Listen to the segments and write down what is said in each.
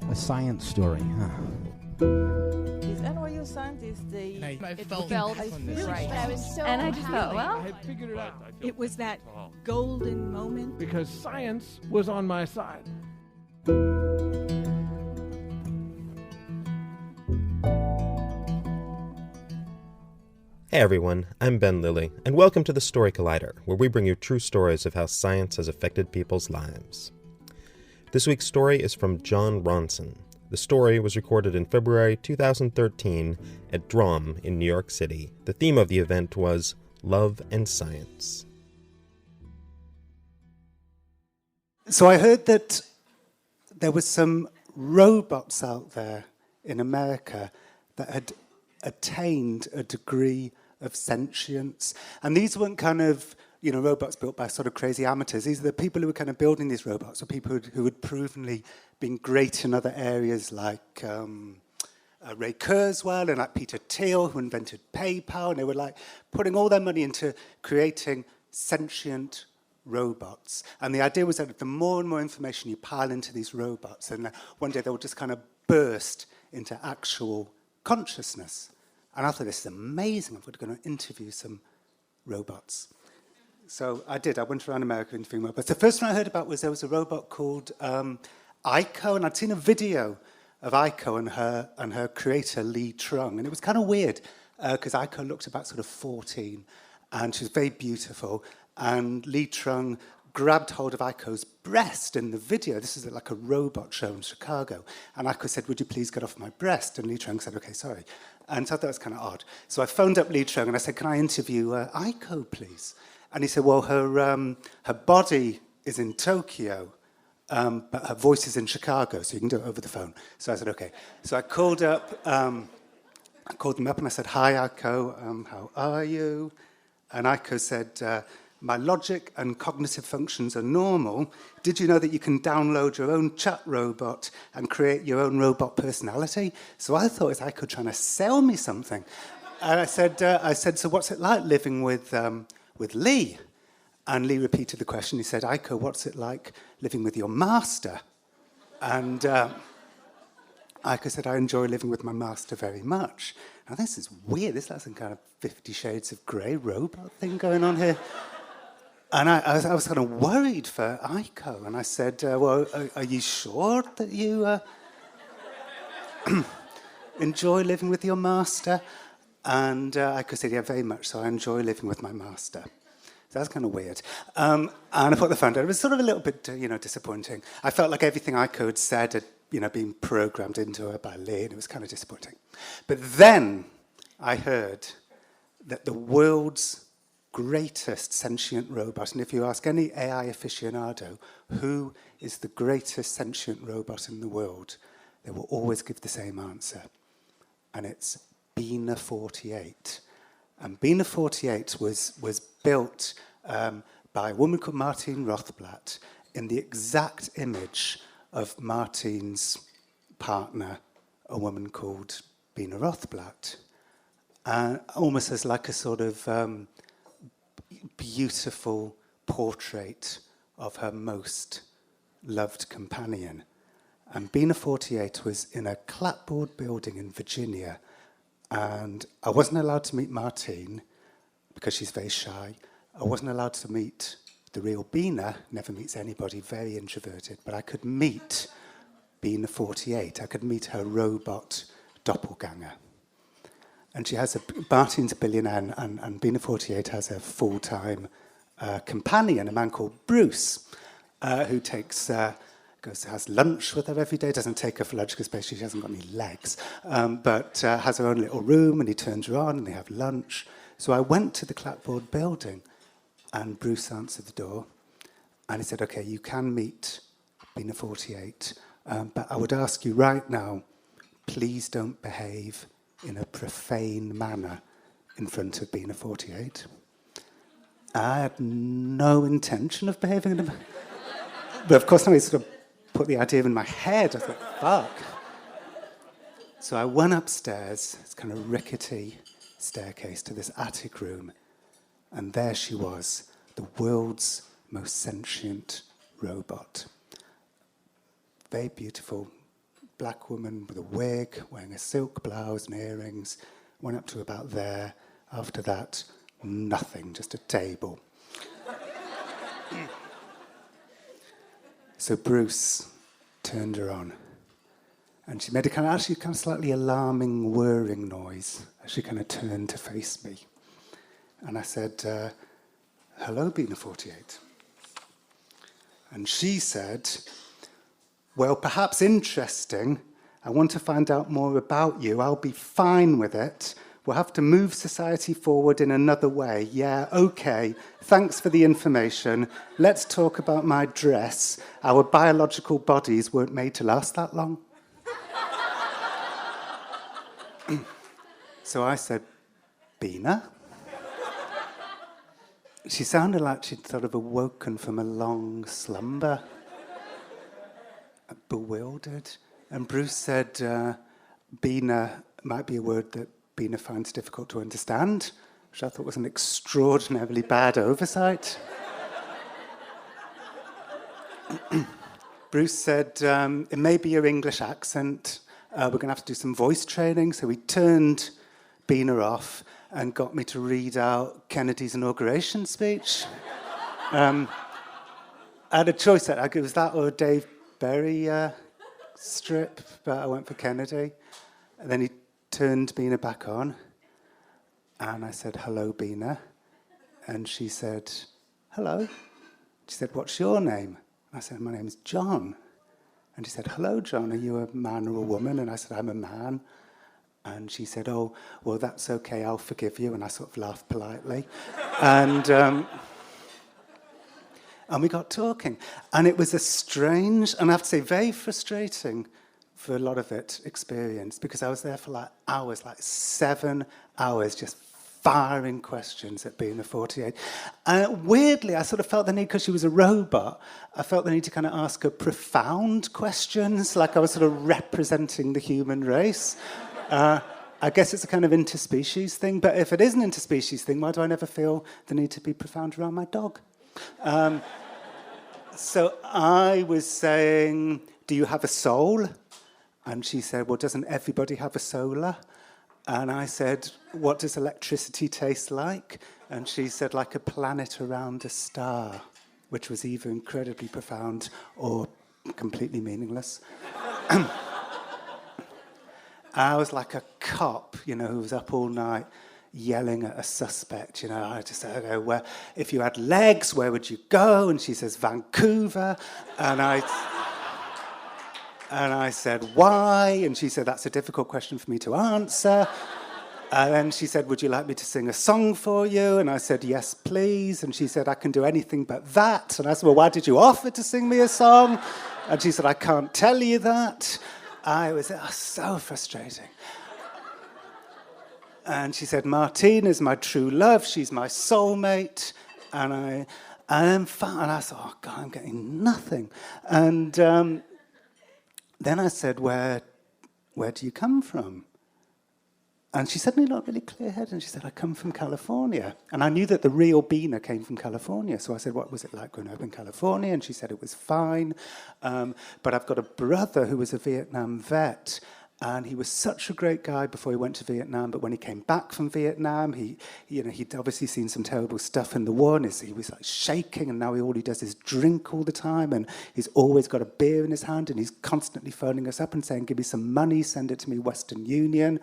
A science story, huh? These NYU scientists, I felt right. I was so And I just thought, well, I had figured it out. It was that golden moment. Because science was on my side. Hey everyone, I'm Ben Lilly, and welcome to the Story Collider, where we bring you true stories of how science has affected people's lives. This week's story is from Jon Ronson. The story was recorded in February 2013 at Drom in New York City. The theme of the event was Love and Science. So I heard that there were some robots out there in America that had attained a degree of sentience. And these weren't kind of, robots built by sort of crazy amateurs. These are the people who were kind of building these robots, or people who had provenly been great in other areas like Ray Kurzweil and like Peter Thiel, who invented PayPal. And they were like putting all their money into creating sentient robots. And the idea was that the more and more information you pile into these robots, and one day they will just kind of burst into actual consciousness. And I thought, this is amazing. I'm going to interview some robots. So I did. I went around America interviewing robots. The first one I heard about was there was a robot called Aiko, and I'd seen a video of Aiko and her creator, Lee Trung. And it was kind of weird, because Aiko looked about sort of 14, and she was very beautiful. And Lee Trung grabbed hold of Aiko's breast in the video. This is like a robot show in Chicago. And Aiko said, "Would you please get off my breast?" And Lee Trung said, "Okay, sorry." And so I thought that was kind of odd. So I phoned up Lee Trung and I said, "Can I interview Aiko, please?" And he said, "Well, her body is in Tokyo, but her voice is in Chicago, so you can do it over the phone." So I said, "Okay." So I called them up and I said, "Hi, Aiko, how are you?" And Aiko said, "My logic and cognitive functions are normal. Did you know that you can download your own chat robot and create your own robot personality?" So I thought it was Aiko trying to sell me something. And I said, "So what's it like living with Lee?" And Lee repeated the question. He said, "Aiko, what's it like living with your master?" And Aiko said, "I enjoy living with my master very much." Now this is weird. This is some kind of 50 Shades of Grey robot thing going on here. And I was kind of worried for Aiko. And I said, "Well, are you sure that you enjoy living with your master?" And Aiko said, "Yeah, very much so. I enjoy living with my master." So that's kind of weird. And I put the phone down. It was sort of a little bit, disappointing. I felt like everything Aiko had said had, been programmed into her by Lee, and it was kind of disappointing. But then I heard that the world's greatest sentient robot, and if you ask any AI aficionado who is the greatest sentient robot in the world, they will always give the same answer. And it's Bina 48. And Bina 48 was built by a woman called Martine Rothblatt in the exact image of Martine's partner, a woman called Bina Rothblatt. Almost as like a sort of beautiful portrait of her most loved companion. And Bina 48 was in a clapboard building in Virginia, and I wasn't allowed to meet Martine because she's very shy. I wasn't allowed to meet the real Bina, never meets anybody, very introverted, but I could meet Bina 48. I could meet her robot doppelganger. And she has Martine's a billionaire, and Bina 48 has a full-time companion, a man called Bruce, who has lunch with her every day. Doesn't take her for lunch because basically she hasn't got any legs, but has her own little room, and he turns her on, and they have lunch. So I went to the clapboard building, and Bruce answered the door, and he said, "Okay, you can meet Bina 48, but I would ask you right now, please don't behave in a profane manner in front of Bina 48. I had no intention of behaving in a... But of course, now he sort of put the idea in my head. I thought, fuck. So I went upstairs, this kind of rickety staircase to this attic room, and there she was, the world's most sentient robot. Very beautiful, black woman with a wig, wearing a silk blouse and earrings. Went up to about there. After that, nothing, just a table. So Bruce turned her on. And she made a kind of slightly alarming whirring noise as she kind of turned to face me. And I said, hello, Bina 48. And she said, well, perhaps interesting. I want to find out more about you. I'll be fine with it. We'll have to move society forward in another way. Yeah, okay. Thanks for the information. Let's talk about my dress. Our biological bodies weren't made to last that long. So I said, Bina? She sounded like she'd sort of awoken from a long slumber, bewildered. And Bruce said, Bina might be a word that Bina finds difficult to understand, which I thought was an extraordinarily bad oversight. Bruce said, it may be your English accent. We're going to have to do some voice training. So we turned Bina off and got me to read out Kennedy's inauguration speech. I had a choice. It was that or a Dave Berry strip, but I went for Kennedy. And then he turned Bina back on, and I said, hello, Bina. And she said, hello. She said, what's your name? I said, my name's John. And she said, hello, John, are you a man or a woman? And I said, I'm a man. And she said, oh, well, that's okay, I'll forgive you. And I sort of laughed politely. And we got talking. And it was a strange, and I have to say, very frustrating for a lot of it, experience, because I was there for like hours, like 7 hours, just firing questions at Bina 48. And weirdly, I sort of felt the need, because she was a robot, I felt the need to kind of ask her profound questions, like I was sort of representing the human race. I guess it's a kind of interspecies thing, but if it is an interspecies thing, why do I never feel the need to be profound around my dog? So I was saying, do you have a soul? And she said, well, doesn't everybody have a solar? And I said, what does electricity taste like? And she said, like a planet around a star, which was either incredibly profound or completely meaningless. I was like a cop, who was up all night yelling at a suspect. I just said, okay, well, if you had legs, where would you go? And she says, Vancouver. And I said, why? And she said, that's a difficult question for me to answer. And then she said, would you like me to sing a song for you? And I said, yes, please. And she said, I can do anything but that. And I said, well, why did you offer to sing me a song? And she said, I can't tell you that. I was so frustrating. And she said, Martine is my true love. She's my soulmate. And I thought, oh, God, I'm getting nothing. And then I said, where do you come from? And she suddenly looked really clear-headed, and she said, I come from California. And I knew that the real Bina came from California. So I said, what was it like growing up in California? And she said it was fine. But I've got a brother who was a Vietnam vet, and he was such a great guy before he went to Vietnam. But when he came back from Vietnam, he'd obviously seen some terrible stuff in the war, and he was like shaking, and now all he does is drink all the time, and he's always got a beer in his hand, and he's constantly phoning us up and saying, give me some money, send it to me, Western Union.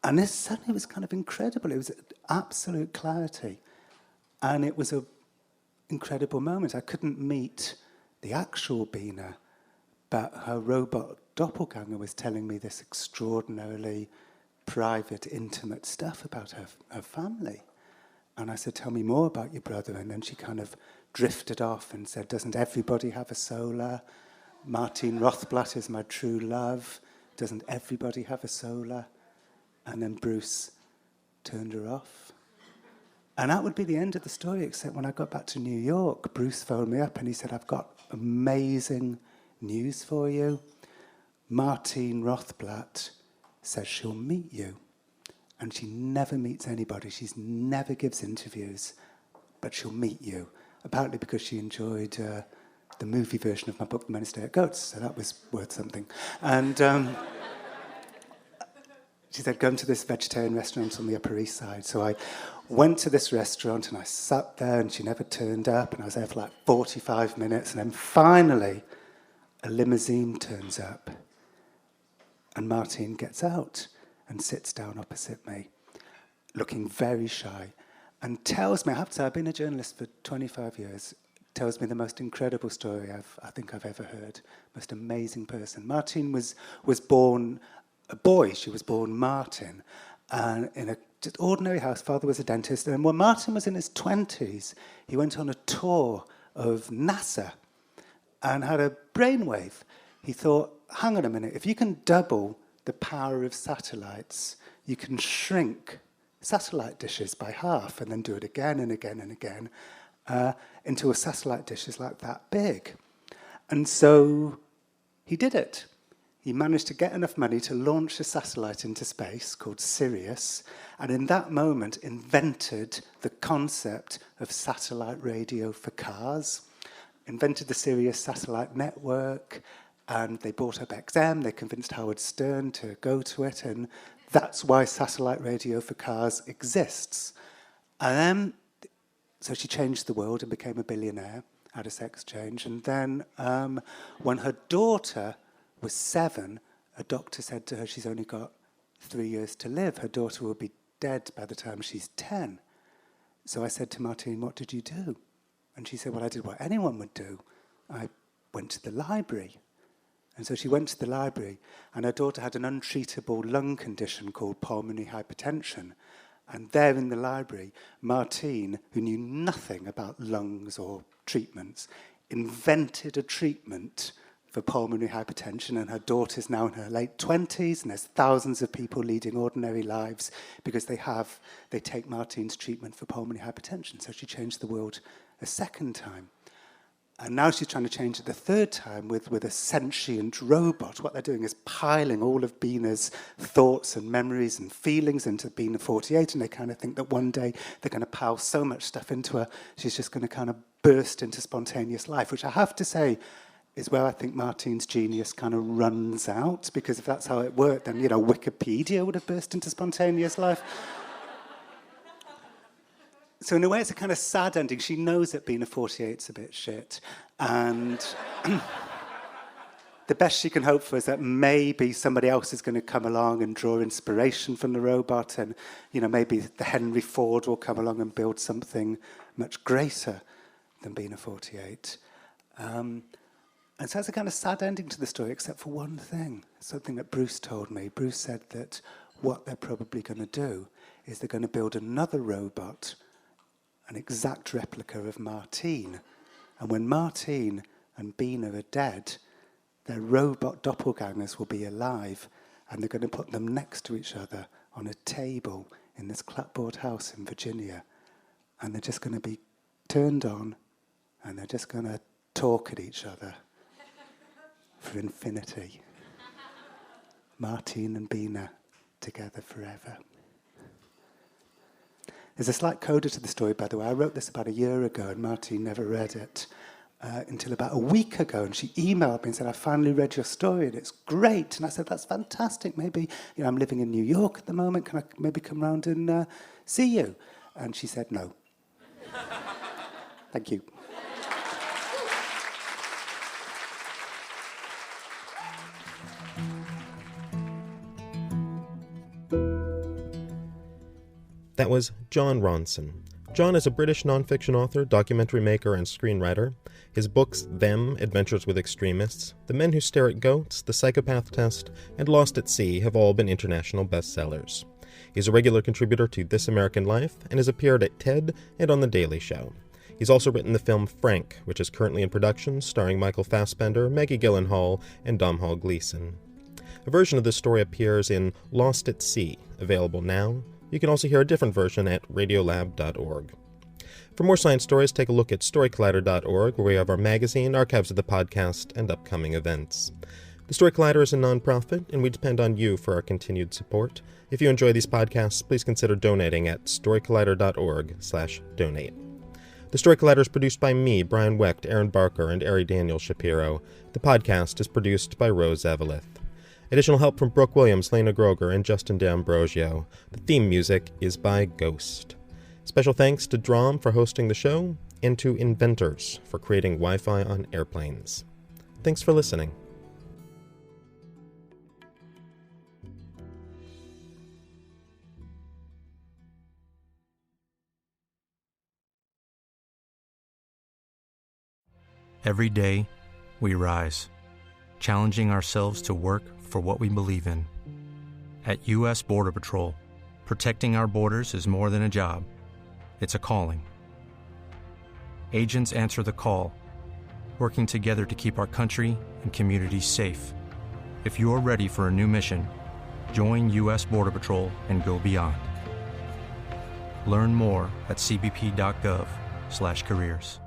And this suddenly was kind of incredible. It was absolute clarity. And it was an incredible moment. I couldn't meet the actual Bina, but her robot doppelganger was telling me this extraordinarily private, intimate stuff about her family. And I said, tell me more about your brother. And then she kind of drifted off and said, doesn't everybody have a solar? Martine Rothblatt is my true love. Doesn't everybody have a solar? And then Bruce turned her off. And that would be the end of the story, except when I got back to New York, Bruce phoned me up and he said, I've got amazing news for you. Martine Rothblatt says she'll meet you. And she never meets anybody. She never gives interviews, but she'll meet you. Apparently because she enjoyed the movie version of my book, The Many Stay at Goats, so that was worth something. And she said, come to this vegetarian restaurant on the Upper East Side. So I went to this restaurant and I sat there and she never turned up, and I was there for like 45 minutes, and then finally a limousine turns up and Martine gets out and sits down opposite me, looking very shy, and tells me, I have to say, I've been a journalist for 25 years, tells me the most incredible story I think I've ever heard. Most amazing person. Martine was born a boy. She was born Martin, and in a just ordinary house. Father was a dentist, and when Martin was in his 20s, he went on a tour of NASA and had a brainwave. He thought, hang on a minute, if you can double the power of satellites, you can shrink satellite dishes by half and then do it again and again and again until a satellite dish is like that big. And so he did it. He managed to get enough money to launch a satellite into space called Sirius, and in that moment invented the concept of satellite radio for cars, invented the Sirius satellite network, and they bought up XM, they convinced Howard Stern to go to it, and that's why satellite radio for cars exists. And so she changed the world and became a billionaire at a sex change. And then when her daughter was 7, a doctor said to her she's only got 3 years to live. Her daughter will be dead by the time she's 10. So I said to Martine, what did you do? And she said, well, I did what anyone would do. I went to the library. And so she went to the library, and her daughter had an untreatable lung condition called pulmonary hypertension. And there in the library, Martine, who knew nothing about lungs or treatments, invented a treatment for pulmonary hypertension, and her daughter's now in her late 20s, and there's thousands of people leading ordinary lives because they take Martine's treatment for pulmonary hypertension. So she changed the world a second time. And now she's trying to change it the third time with a sentient robot. What they're doing is piling all of Bina's thoughts and memories and feelings into Bina 48, and they kind of think that one day they're going to pile so much stuff into her, she's just going to kind of burst into spontaneous life, which I have to say is where I think Martine's genius kind of runs out, because if that's how it worked, then, Wikipedia would have burst into spontaneous life. So in a way, it's a kind of sad ending. She knows that Bina 48's a bit shit, and the best she can hope for is that maybe somebody else is going to come along and draw inspiration from the robot, and maybe the Henry Ford will come along and build something much greater than Bina 48. And so it's a kind of sad ending to the story, except for one thing, something that Bruce told me. Bruce said that what they're probably going to do is they're going to build another robot, an exact replica of Martine. And when Martine and Bina are dead, their robot doppelgangers will be alive, and they're going to put them next to each other on a table in this clapboard house in Virginia. And they're just going to be turned on, and they're just going to talk at each other for infinity. Martine and Bina together forever. There's a slight coda to the story, by the way. I wrote this about a year ago, and Martine never read it until about a week ago. And she emailed me and said, I finally read your story, and it's great. And I said, that's fantastic. Maybe, I'm living in New York at the moment. Can I maybe come round and see you? And she said, no. Thank you. That was Jon Ronson. Jon is a British nonfiction author, documentary maker, and screenwriter. His books, Them, Adventures with Extremists, The Men Who Stare at Goats, The Psychopath Test, and Lost at Sea have all been international bestsellers. He's a regular contributor to This American Life and has appeared at TED and on The Daily Show. He's also written the film Frank, which is currently in production, starring Michael Fassbender, Maggie Gyllenhaal, and Domhnall Gleeson. A version of this story appears in Lost at Sea, available now. You can also hear a different version at radiolab.org. For more science stories, take a look at storycollider.org, where we have our magazine, archives of the podcast, and upcoming events. The Story Collider is a nonprofit, and we depend on you for our continued support. If you enjoy these podcasts, please consider donating at storycollider.org/donate. The The Story Collider is produced by me, Brian Wecht, Aaron Barker, and Ari Daniel Shapiro. The podcast is produced by Rose Eveleth. Additional help from Brooke Williams, Lena Groger, and Justin D'Ambrosio. The theme music is by Ghost. Special thanks to Drom for hosting the show, and to Inventors for creating Wi-Fi on airplanes. Thanks for listening. Every day, we rise, challenging ourselves to work for what we believe in. At U.S. Border Patrol, protecting our borders is more than a job. It's a calling. Agents answer the call, working together to keep our country and communities safe. If you're ready for a new mission, join U.S. Border Patrol and go beyond. Learn more at cbp.gov/careers.